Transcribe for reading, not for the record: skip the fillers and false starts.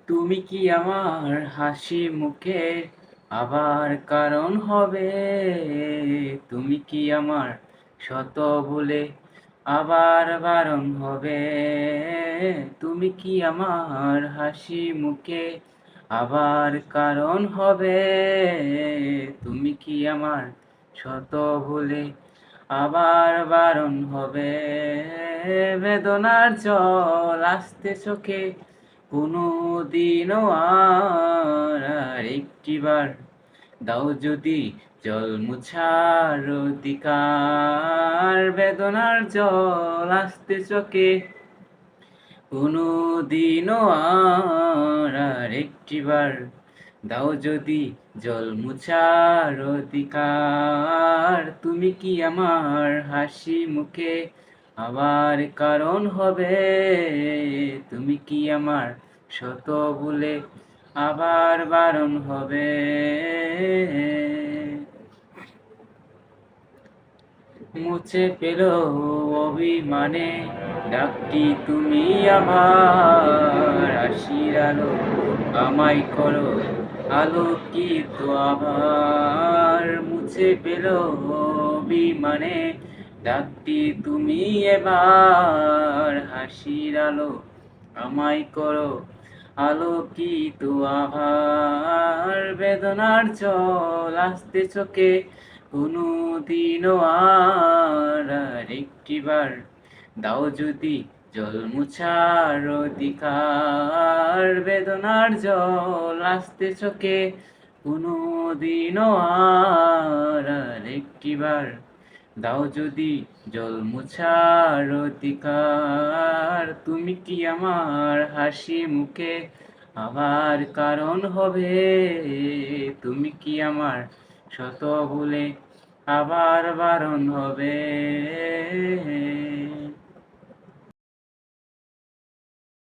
তুমি কি আমার হাসি মুখে আবার কারণ হবে? তুমি কি আমার শত ভুলে আবার বারণ হবে? তুমি কি আমার হাসি মুখে আবার কারণ হবে? তুমি কি আমার শত ভুলে আবার বারণ হবে? বেদনার জল আসতে চোখে কোনো দিনও আর একটিবার দাও যদি জল মুছার অধিকার। বেদনার জল আসতে চোখে কোনো দিনও আর একটিবার দাও যদি জল মুছার অধিকার। তুমি কি আমার হাসি মুখে আবার কারণ হবে? তুমি কি আমার শত ভুলে আবার বারণ হবে? মুছে পেল অভিমানে ডাকটি তুমি আমার আশির আলো আমায় করো আলোকিত আবার। মুছে পেল অভিমানে ডাকটি তুমি এবার হাসির আলো আমায় করো আলোকিত আভার। বেদনার জল আসতে চোখে কোনো দিনও আর একটিবার দাও যদি জল মুছার অধিকার। বেদনার জল আসতে চোখে কোনো দিনও আর একটিবার দাও যদি জল মুছার অধিকার। তুমি কি আমার হাসি মুখে আবার কারণ হবে? তুমি কি আমার শত ভুলে আবার বারণ হবে?